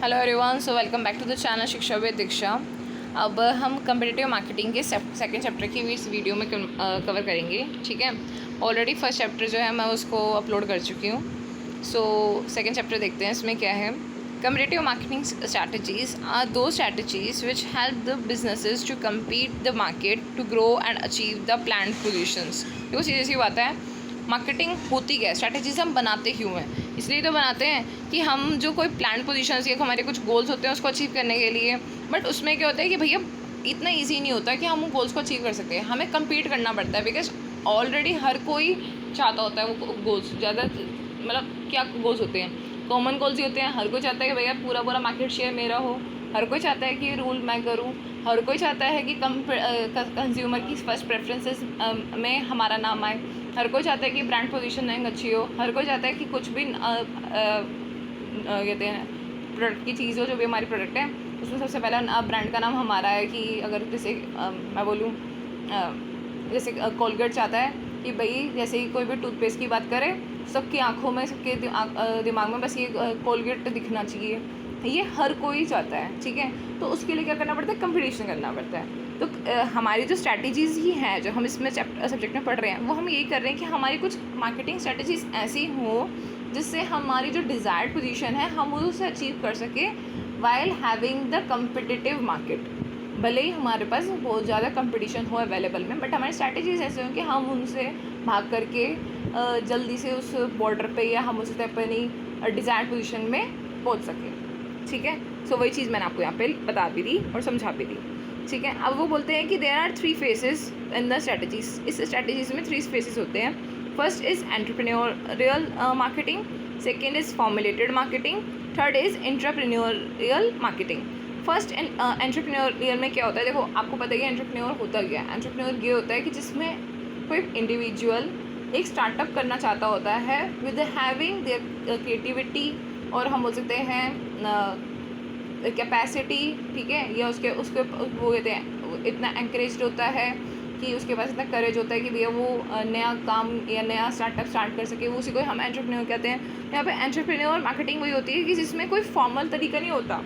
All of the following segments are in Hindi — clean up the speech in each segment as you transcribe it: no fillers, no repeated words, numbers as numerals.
Hello everyone, so welcome back to the channel Shiksha with Diksha. अब हम कम्पिटिटिव मार्केटिंग के सेकंड चैप्टर की भी इस वीडियो में कवर करेंगे। ठीक है, ऑलरेडी फर्स्ट चैप्टर जो है मैं उसको अपलोड कर चुकी हूँ। सो सेकंड चैप्टर देखते हैं इसमें क्या है। Competitive marketing strategies are the strategies which help the businesses to compete the market to grow and achieve the planned positions. देखो सीधी सी बात है, मार्केटिंग होती क्या है, स्ट्रैटेजीज हम बनाते क्यों हैं? इसलिए तो बनाते हैं कि हम जो कोई प्लान पोजीशंस या हमारे कुछ गोल्स होते हैं उसको अचीव करने के लिए। बट उसमें क्या होता है कि भैया इतना इजी नहीं होता कि हम उन गोल्स को अचीव कर सकते हैं, हमें कम्पीट करना पड़ता है। बिकॉज ऑलरेडी हर कोई चाहता होता है वो गोल्स, ज़्यादा मतलब क्या गोल्स होते हैं, कॉमन गोल्स ही होते हैं। हर कोई चाहता है कि भैया पूरा पूरा मार्केट शेयर मेरा हो, हर कोई चाहता है कि रूल मैं करूँ, हर कोई चाहता है कि कंज्यूमर की फर्स्ट प्रेफरेंसेस में हमारा नाम आए, हर कोई चाहता है कि ब्रांड पोजीशनिंग अच्छी हो, हर कोई चाहता है कि कुछ भी कहते हैं प्रोडक्ट की चीज़ हो, जो भी हमारी प्रोडक्ट है उसमें सबसे पहला ब्रांड का नाम हमारा है। कि अगर जैसे मैं बोलूँ जैसे कोलगेट चाहता है कि भाई जैसे ही कोई भी टूथपेस्ट की बात करे, सबकी आंखों में, सबके दिमाग में बस ये कोलगेट दिखना चाहिए, ये हर कोई चाहता है। ठीक है, तो उसके लिए क्या करना पड़ता है, कंपटीशन करना पड़ता है। तो हमारी जो स्ट्रैटेजीज़ ही हैं जो हम इसमें सब्जेक्ट में पढ़ रहे हैं, वो हम यही कर रहे हैं कि हमारी कुछ मार्केटिंग स्ट्रैटेजीज़ ऐसी हों जिससे हमारी जो डिज़ायर्ड पोजीशन है हम उसे अचीव कर सके while having the competitive market. भले ही हमारे पास बहुत ज़्यादा कंपटीशन हो अवेलेबल में, बट हमारी स्ट्रैटेजीज़ ऐसे हों कि हम उनसे भाग करके जल्दी से उस बॉर्डर पे या हम उससे अपनी डिज़ायर्ड पोजीशन में पहुंच सकें। ठीक है, सो वही चीज़ मैंने आपको यहाँ पे बता भी दी और समझा भी दी। ठीक है, अब वो बोलते हैं कि there are 3 phases in the strategies. इस स्ट्रैटेजीज में 3 फेसेस होते हैं। First is entrepreneurial marketing, second is formulated marketing, third is entrepreneurial marketing. First entrepreneurial में क्या होता है, देखो आपको पता है कि एंटरप्रेन्योर होता क्या है। एंटरप्रेन्योर ये होता है कि जिसमें कोई इंडिविजुअल एक स्टार्टअप करना चाहता होता है विद हैविंग देयर क्रिएटिविटी, और हम बोल सकते हैं कैपेसिटी। ठीक है, या उसके उसके वो कहते हैं इतना एंकरेज्ड होता है कि उसके पास इतना करेज होता है कि भैया वो नया काम या नया स्टार्टअप स्टार्ट कर सके, वो उसी को हम एंटरप्रेन्योर कहते हैं। यहाँ पे एंटरप्रेन्योर मार्केटिंग वही होती है कि जिसमें कोई फॉर्मल तरीका नहीं होता,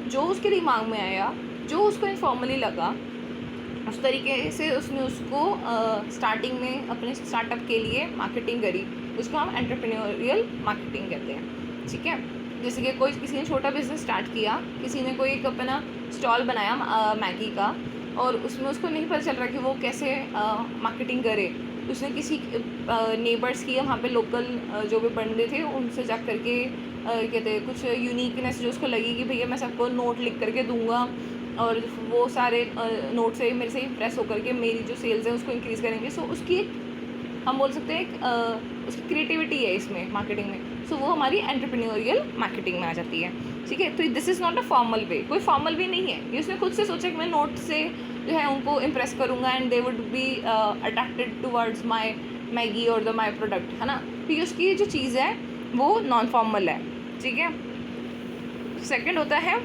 जो उसके दिमाग में आया, जो उसको इनफॉर्मली लगा, उस तरीके से उसने उसको स्टार्टिंग में अपने स्टार्टअप के लिए मार्केटिंग करी, उसको हम एंटरप्रेन्योरियल मार्केटिंग कहते हैं। ठीक है, जैसे कि कोई किसी ने छोटा बिजनेस स्टार्ट किया, किसी ने कोई एक अपना स्टॉल बनाया मैगी का, और उसमें उसको नहीं पता चल रहा कि वो कैसे मार्केटिंग करे। उसने किसी नेबर्स की, वहाँ पे लोकल जो भी बंदे थे उनसे जा करके कहते हैं कुछ यूनिकनेस जो उसको लगी कि भैया मैं सबको नोट लिख करके दूंगा और वो सारे नोट से मेरे से इम्प्रेस होकर के मेरी जो सेल्स है उसको इंक्रीज़ करेंगे। सो उसकी हम बोल सकते हैं उसकी क्रिएटिविटी है इसमें मार्केटिंग में। सो वो हमारी एंटरप्रेन्योरियल मार्केटिंग में आ जाती है। ठीक है, तो this is not a formal way, कोई फॉर्मल वे नहीं है। ये उसने खुद से सोचा कि मैं नोट से जो है उनको इम्प्रेस करूँगा and they would be attracted towards my Maggi और द माई प्रोडक्ट, है ना। तो उसकी जो चीज़ है वो नॉन फॉर्मल है। ठीक है, सेकेंड होता है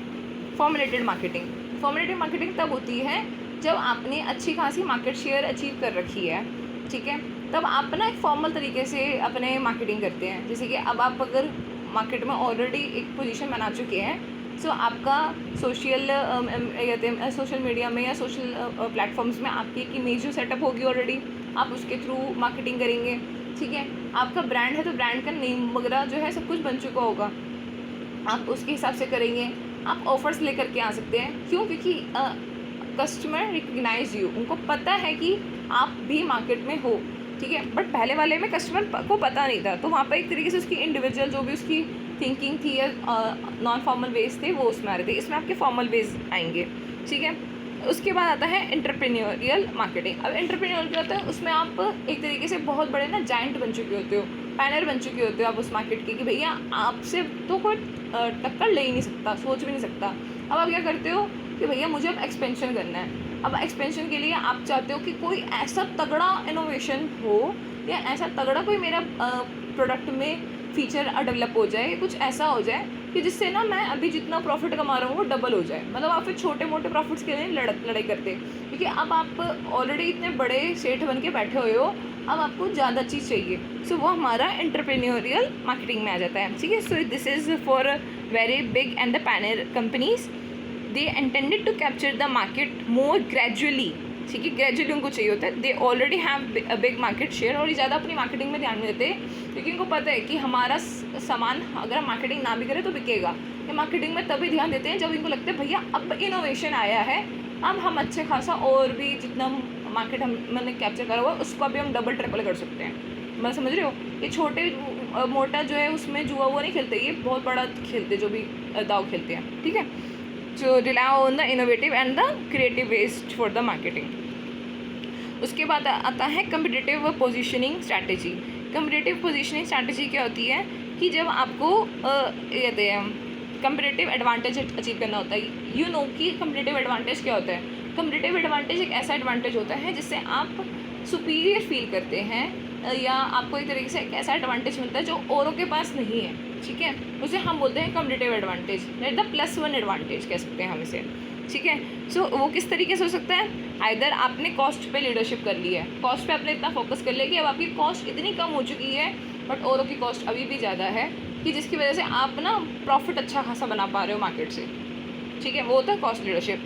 फॉर्मुलेटेड मार्केटिंग। फॉर्मुलेटेड मार्केटिंग तब होती है जब आपने अच्छी खासी मार्केट शेयर अचीव कर रखी है। ठीक है, तब आप ना एक फॉर्मल तरीके से अपने मार्केटिंग करते हैं। जैसे कि अब आप अगर मार्केट में ऑलरेडी एक पोजीशन बना चुके हैं, सो आपका सोशल मीडिया में या सोशल प्लेटफॉर्म्स में आपकी एक इमेज जो सेटअप होगी ऑलरेडी, आप उसके थ्रू मार्केटिंग करेंगे। ठीक है, आपका ब्रांड है तो ब्रांड का नेम वगैरह जो है सब कुछ बन चुका होगा, आप उसके हिसाब से करेंगे। आप ऑफर्स लेकर के आ सकते हैं, क्यों? क्योंकि कस्टमर रिकग्नाइज यू, उनको पता है कि आप भी मार्केट में हो। ठीक है, बट पहले वाले में कस्टमर को पता नहीं था, तो वहाँ पर एक तरीके से उसकी इंडिविजुअल जो भी उसकी थिंकिंग थी या नॉन फॉर्मल वेज थे वो उसमें आ रहे थे। इसमें आपके फॉर्मल वेज आएंगे। ठीक है, उसके बाद आता है एंटरप्रेन्योरियल मार्केटिंग। अब एंटरप्रेन्योर क्या होता है, उसमें आप एक तरीके से बहुत बड़े ना जाइंट बन चुके होते हो, पैनर बन चुके होते हो आप उस मार्केट के, कि भैया आपसे तो कोई टक्कर ले ही नहीं सकता, सोच भी नहीं सकता। अब आप क्या करते हो कि भैया मुझे अब एक्सपेंशन करना है। अब एक्सपेंशन के लिए आप चाहते हो कि कोई ऐसा तगड़ा इनोवेशन हो या ऐसा तगड़ा कोई मेरा प्रोडक्ट में फीचर डेवलप हो जाए, कुछ ऐसा हो जाए कि जिससे ना मैं अभी जितना प्रॉफिट कमा रहा हूँ वो डबल हो जाए। मतलब आप फिर छोटे मोटे प्रॉफिट्स के लिए लड़ाई करते, क्योंकि अब आप ऑलरेडी इतने बड़े सेठ बन के बैठे हुए हो, अब आपको ज़्यादा चीज़ चाहिए। सो वो हमारा एंटरप्रेन्योरियल मार्केटिंग में आ जाता है। ठीक है, so this is for very big and the pioneer companies, they intended to capture the market more gradually. ठीक है, ग्रेजुअली उनको चाहिए होता है. They already have a big market share, और ये ज़्यादा अपनी मार्केटिंग में ध्यान नहीं देते क्योंकि उनको पता है कि हमारा सामान अगर हम मार्केटिंग ना भी करें तो बिकेगा. ये मार्केटिंग में तभी ध्यान देते हैं जब इनको लगता है भैया अब इनोवेशन आया है, अब हम अच्छे खासा और भी जितना मार्केट हमने कैप्चर करा हुआ उसको अभी हम डबल ट्रिपल कर सकते हैं. मैं समझ रहे हो, ये छोटे मोटा जो है उसमें जुआ वो नहीं खेलते, ये बहुत बड़ा खेलते जो भी दाव खेलते हैं. ठीक है, so rely on the innovative and the creative ways for the marketing. उसके बाद आता है competitive positioning strategy. competitive positioning strategy क्या होती है कि जब आपको कहते हैं competitive advantage अचीव करना होता है. you know कि competitive advantage क्या होता है. competitive advantage एक ऐसा advantage होता है जिससे आप superior feel करते हैं, या आपको एक तरीके से एक ऐसा एडवांटेज मिलता है जो औरों के पास नहीं है. ठीक है, उसे हम बोलते हैं कम्पिटिटिव एडवांटेज, या द +1 एडवांटेज कह सकते हैं हम इसे. ठीक है, सो वो किस तरीके से हो सकता है. आइदर आपने कॉस्ट पे लीडरशिप कर ली है, कॉस्ट पे आपने इतना फोकस कर लिया कि अब आपकी कॉस्ट इतनी कम हो चुकी है बट औरों की कॉस्ट अभी भी ज़्यादा है, कि जिसकी वजह से आप ना प्रॉफिट अच्छा खासा बना पा रहे हो मार्केट से. ठीक है, वो होता है कॉस्ट लीडरशिप.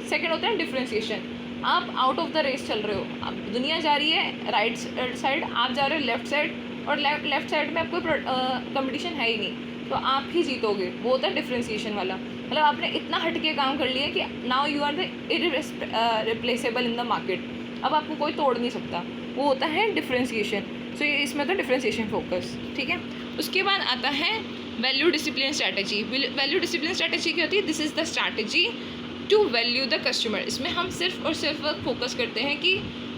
सेकेंड होता है डिफ्रेंशिएशन. आप आउट ऑफ द रेस चल रहे हो, अब दुनिया जा रही है राइट साइड, आप जा रहे हो लेफ्ट साइड, और लेफ्ट साइड में आपको कंपटीशन है ही नहीं, तो आप ही जीतोगे. वो होता है डिफ्रेंशिएशन वाला. मतलब आपने इतना हटके काम कर लिया कि now you are the irreplaceable in the market, अब आपको कोई तोड़ नहीं सकता. वो होता है डिफ्रेंशिएशन. सो ये इसमें तो डिफ्रेंशिएशन फोकस. ठीक है, उसके बाद आता है value discipline strategy. Value discipline strategy क्या होती है. This is the strategy to value the customer. इसमें हम सिर्फ और सिर्फ फोकस करते हैं कि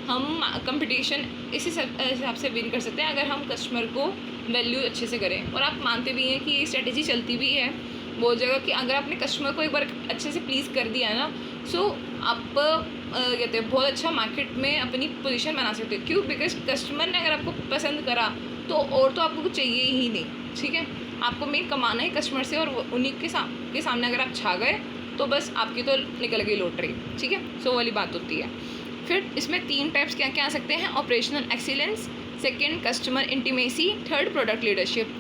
हम कंपटीशन इस हिसाब से विन कर सकते हैं अगर हम कस्टमर को वैल्यू अच्छे से करें. और आप मानते भी हैं कि ये स्ट्रेटजी चलती भी है बहुत जगह, कि अगर आपने कस्टमर को एक बार अच्छे से प्लीज़ कर दिया ना, सो आप कहते हैं बहुत अच्छा मार्केट में अपनी पोजीशन बना सकते हो. क्यों? बिकॉज कस्टमर ने अगर आपको पसंद करा तो और तो आपको कुछ चाहिए ही नहीं. ठीक है, आपको मेन कमाना है कस्टमर से, और उन्हीं के सामने अगर आप छा गए तो बस आपकी तो निकल गई लॉटरी. ठीक है, सो वाली बात होती है. फिर इसमें 3 टाइप्स क्या क्या आ सकते हैं. Operational excellence, second customer intimacy, third product leadership.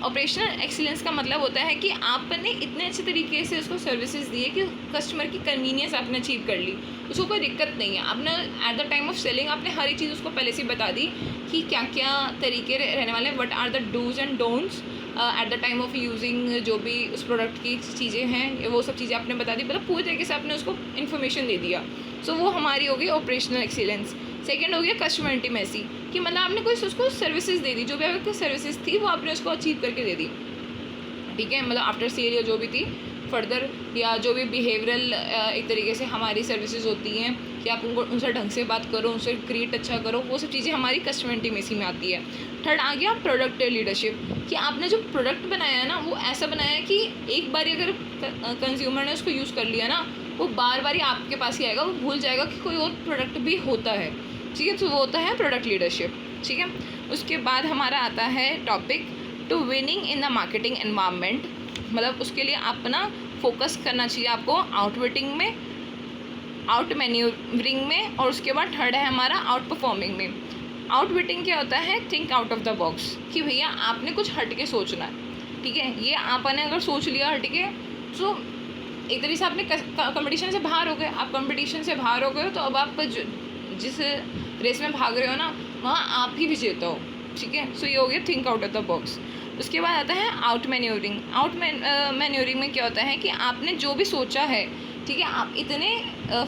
Operational excellence का मतलब होता है कि आपने इतने अच्छे तरीके से उसको सर्विसेज दिए कि कस्टमर की कन्वीनियंस आपने अचीव कर ली, उसको कोई दिक्कत नहीं है. आपने eight the time of selling आपने हर एक चीज़ उसको पहले से बता दी कि क्या क्या तरीके रहने वाले हैं, what are the dos and don'ts at the time of using. जो भी उस प्रोडक्ट की चीज़ें हैं वो सब चीज़ें आपने बता दी, मतलब पूरी तरीके से आपने उसको इन्फॉर्मेशन दे दिया. सो वो हमारी हो गई ऑपरेशनल एक्सीलेंस. सेकंड हो गया कस्टमर इंटीमेसी, कि मतलब आपने कोई उसको सर्विसेज दे दी, जो भी आपकी सर्विसेज थी वो आपने उसको अचीव करके दे दी. ठीक है, मतलब आफ्टर सेल या जो भी थी फर्दर, या जो भी बिहेवियरल एक तरीके से हमारी सर्विसेज होती हैं कि आप उनको उनसे ढंग से बात करो, उनसे क्रिएट अच्छा करो, वो सब चीज़ें हमारी कस्टमर इंटीमेसी में आती है. थर्ड आ गया प्रोडक्ट लीडरशिप, कि आपने जो प्रोडक्ट बनाया है ना वो ऐसा बनाया है कि एक बार अगर कंज्यूमर ने उसको यूज़ कर लिया ना, वो बार बार ही आपके पास ही आएगा, वो भूल जाएगा कि कोई और प्रोडक्ट भी होता है. ठीक है, तो वो होता है प्रोडक्ट लीडरशिप. ठीक है, उसके बाद हमारा आता है topic to winning in the marketing environment. मतलब उसके लिए अपना फोकस करना चाहिए आपको आउटविटिंग में, आउट मैन्यूवरिंग में, और उसके बाद थर्ड है हमारा आउट परफॉर्मिंग में. आउटविटिंग क्या होता है. Think out of the box, कि भैया आपने कुछ हट के सोचना है. ठीक है, ये आपने अगर सोच लिया हट के, तो एक तरीके से आपने कंपटीशन से बाहर हो गए. आप कंपटीशन से बाहर हो गए तो अब आप जिस रेस में भाग रहे हो ना वहाँ आप ही विजेता हो. ठीक है, सो ये हो गया think out of the box. उसके बाद आता है आउट मैन्यूवरिंग. आउट मैन्यूवरिंग में क्या होता है कि आपने जो भी सोचा है, ठीक है, आप इतने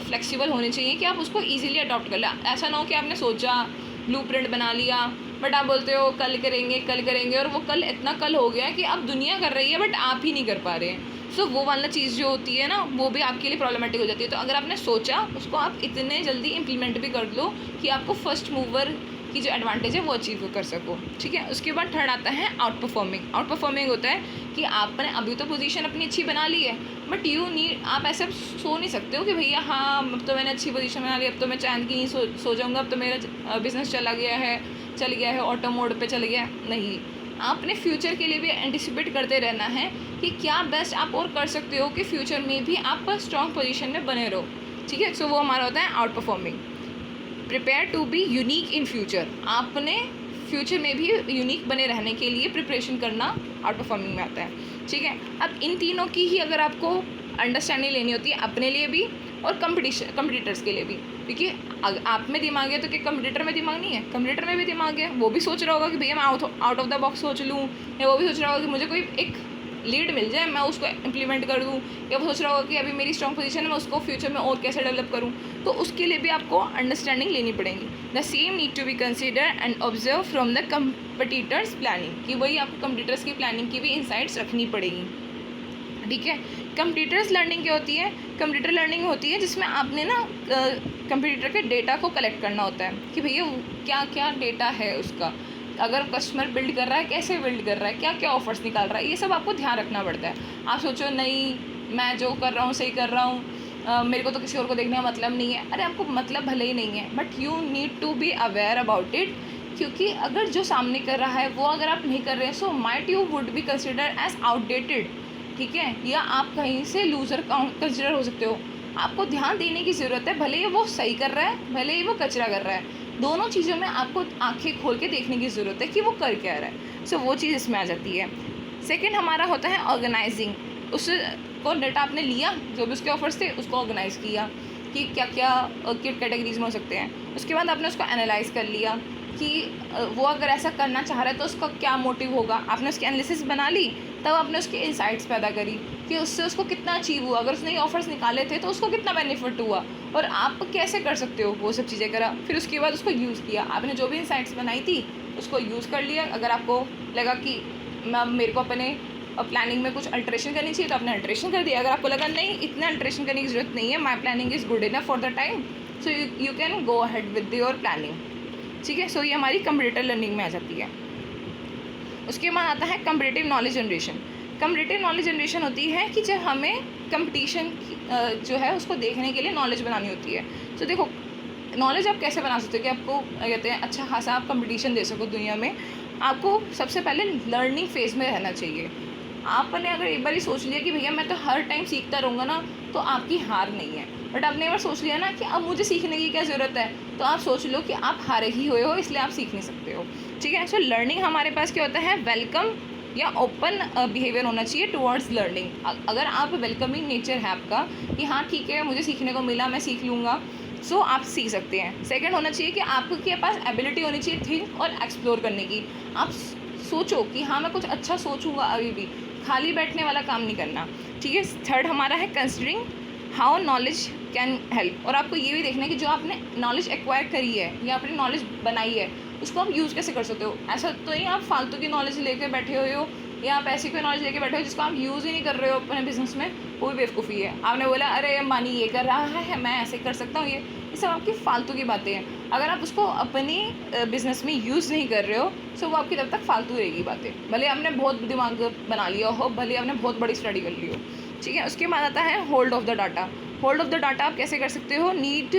फ्लेक्सिबल होने चाहिए कि आप उसको ईजिली अडॉप्ट कर लें. ऐसा ना हो कि आपने सोचा, ब्लूप्रिंट बना लिया, बट आप बोलते हो कल करेंगे, और वो कल इतना कल हो गया कि अब दुनिया कर रही है बट आप ही नहीं कर पा रहे हैं. सो वो वाला चीज़ जो होती है ना वो भी आपके लिए प्रॉब्लमेटिक हो जाती है. तो अगर आपने सोचा उसको आप इतने जल्दी इम्प्लीमेंट भी कर लो कि आपको फर्स्ट मूवर की जो एडवांटेज है वो अचीव कर सको. ठीक है, उसके बाद थर्ड आता है आउट परफॉर्मिंग. आउट परफॉर्मिंग होता है कि आपने अभी तो पोजीशन अपनी अच्छी बना ली है, बट आप ऐसे सो नहीं सकते हो कि भैया हाँ अब तो मैंने अच्छी पोजीशन बना ली, अब तो मैं चांद की नहीं सो जाऊँगा, अब तो मेरा बिजनेस चल गया है ऑटो मोड पे चल गया. नहीं, आपने फ्यूचर के लिए भी एंटिसिपेट करते रहना है कि क्या बेस्ट आप और कर सकते हो कि फ्यूचर में भी आप स्ट्रॉन्ग पोजीशन में बने रहो. ठीक है, सो वो हमारा होता है outperforming. Prepare to be unique in future. आपने फ्यूचर में भी यूनिक बने रहने के लिए प्रिपरेशन करना आउट परफॉर्मिंग में आता है, ठीक है। अब इन तीनों की ही अगर आपको अंडरस्टैंडिंग लेनी होती है अपने लिए भी और कंपटीटर्स के लिए भी, क्योंकि आप में दिमाग है तो क्या कंपटीटर में दिमाग नहीं है? कंपटीटर में भी दिमाग है, वो भी सोच रहा होगा कि भैया मैं आउट ऑफ द बॉक्स सोच लूँ, या वो भी सोच रहा होगा कि मुझे कोई एक लीड मिल जाए मैं उसको इम्प्लीमेंट कर दूँ, या वो सोच रहा होगा कि अभी मेरी स्ट्रॉन्ग पोजीशन है मैं उसको फ्यूचर में और कैसे डेवलप करूँ। तो उसके लिए भी आपको अंडरस्टैंडिंग लेनी पड़ेगी। The same need to be consider and observe from the competitors planning, कि वही आपको कंपटीटर्स की प्लानिंग की भी इंसाइट्स रखनी पड़ेगी, ठीक है। कंप्यूटर्स लर्निंग क्या होती है? कंप्यूटर लर्निंग होती है जिसमें आपने ना कंप्यूटर के डेटा को कलेक्ट करना होता है कि भैया क्या क्या डेटा है उसका, अगर कस्टमर बिल्ड कर रहा है कैसे बिल्ड कर रहा है, क्या क्या ऑफर्स निकाल रहा है, ये सब आपको ध्यान रखना पड़ता है। आप सोचो नहीं मैं जो कर रहा हूँ सही कर रहा हूँ, मेरे को तो किसी और को देखने का मतलब नहीं है। अरे आपको मतलब भले ही नहीं है, but you need to be aware about it, क्योंकि अगर जो सामने कर रहा है वो अगर आप नहीं कर रहे हैं so might you would be consider as outdated, ठीक है, या आप कहीं से लूज़र कंसिडर हो सकते हो। आपको ध्यान देने की ज़रूरत है, भले ही वो सही कर रहा है भले ही वो कचरा कर रहा है, दोनों चीज़ों में आपको आंखें खोल के देखने की ज़रूरत है कि वो कर क्या रहा है। सो वो चीज़ इसमें आ जाती है। सेकंड हमारा होता है ऑर्गेनाइजिंग। उसको डेटा आपने लिया, जो भी उसके ऑफर्स थे उसको ऑर्गेनाइज़ किया कि क्या क्या कैटेगरीज में हो सकते हैं। उसके बाद आपने उसको एनालाइज़ कर लिया कि वो अगर ऐसा करना चाह रहा है तो उसका क्या मोटिव होगा। आपने उसकी एनालिसिस बना ली, तब आपने उसकी इंसाइट्स पैदा करी कि उससे उसको कितना अचीव हुआ, अगर उसने ये ऑफर्स निकाले थे तो उसको कितना बेनिफिट हुआ और आप कैसे कर सकते हो, वो सब चीज़ें करा। फिर उसके बाद उसको यूज़ किया, आपने जो भी इंसाइट्स बनाई थी उसको यूज़ कर लिया। अगर आपको लगा कि मेरे को अपने प्लानिंग में कुछ अल्ट्रेशन करनी चाहिए तो आपने अल्ट्रेशन कर दिया। अगर आपको लगा नहीं इतना अल्ट्रेशन करने की ज़रूरत नहीं है, my planning is good enough for the time, so you can go ahead with your planning, ठीक है। सो ये हमारी कंप्यूटर लर्निंग में आ जाती है। उसके बाद आता है comparative knowledge generation. Comparative knowledge generation होती है कि जब हमें कंपटीशन जो है उसको देखने के लिए नॉलेज बनानी होती है। तो देखो नॉलेज आप कैसे बना सकते हो कि आपको कहते हैं अच्छा खासा आप कंपटीशन दे सको दुनिया में। आपको सबसे पहले लर्निंग फेज़ में रहना चाहिए। आपने अगर एक बार ही सोच लिया कि भैया मैं तो हर टाइम सीखता रहूँगा ना, तो आपकी हार नहीं है। बट आपने एक बार सोच लिया ना कि अब मुझे सीखने की क्या ज़रूरत है, तो आप सोच लो कि आप हारे ही हुए हो इसलिए आप सीख नहीं सकते हो, ठीक है। सो लर्निंग हमारे पास क्या होता है, वेलकम या ओपन बिहेवियर होना चाहिए टुवर्ड्स लर्निंग। अगर आप वेलकमिंग नेचर है आपका कि हाँ ठीक है मुझे सीखने को मिला मैं सीख लूँगा, सो आप सीख सकते हैं। सेकंड होना चाहिए कि आपके पास एबिलिटी होनी चाहिए थिंक और एक्सप्लोर करने की। आप सोचो कि हाँ मैं कुछ अच्छा सोचूंगा, अभी भी खाली बैठने वाला काम नहीं करना, ठीक है। थर्ड हमारा है considering how knowledge can help. और आपको ये भी देखना है कि जो आपने नॉलेज एक्वायर करी है या अपनी नॉलेज बनाई है उसको आप यूज़ कैसे कर सकते हो। ऐसा तो नहीं आप फालतू की नॉलेज लेके बैठे हुए हो या आप ऐसी कोई नॉलेज लेके बैठे हो जिसको आप यूज़ ही नहीं कर रहे हो अपने बिजनेस में, वो भी बेवकूफ़ी है। आपने बोला अरे अंबानी ये कर रहा है मैं ऐसे कर सकता हूँ, ये सब आपकी फालतू की बातें हैं। अगर आप उसको अपनी बिजनेस में यूज़ नहीं कर रहे हो तो वो आपकी तब तक फालतू रहेगी बातें, भले आपने बहुत दिमाग बना लिया हो, भले आपने बहुत बड़ी स्टडी कर ली हो, ठीक है। उसके बाद आता है hold of the data. Hold of the data आप कैसे कर सकते हो, need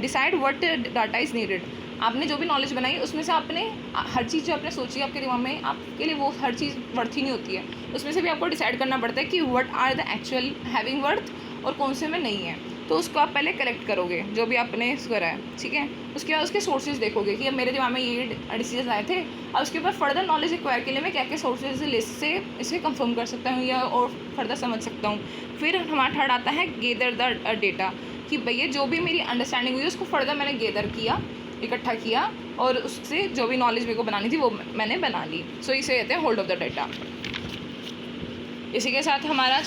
decide what data is needed. आपने जो भी नॉलेज बनाई उसमें से आपने हर चीज़ जो आपने सोची आपके दिमाग में आपके लिए वो हर चीज़ वर्थ ही नहीं होती है। उसमें से भी आपको डिसाइड करना पड़ता है कि what are the actual having worth और कौन से में नहीं है। तो उसको आप पहले कलेक्ट करोगे जो भी आपने करा है, ठीक है। उसके बाद उसके सोर्सेज देखोगे कि अब मेरे दिमाग में ये डिसीजन आए थे, और उसके बाद फर्दर नॉलेज एक्वायर के लिए मैं क्या क्या सोर्सेज लिस्ट से इसे कंफर्म कर सकता हूँ या और फर्दर समझ सकता हूँ। फिर हमारा थर्ड आता है गेदर द डेटा, कि भैया जो भी मेरी अंडरस्टैंडिंग हुई उसको फर्दर मैंने गेदर किया, इकट्ठा किया और उससे जो भी नॉलेज मेरे को बनानी थी वो मैंने बना ली। सो इसे कहते हैं होल्ड ऑफ द डेटा। इसी के साथ हमारा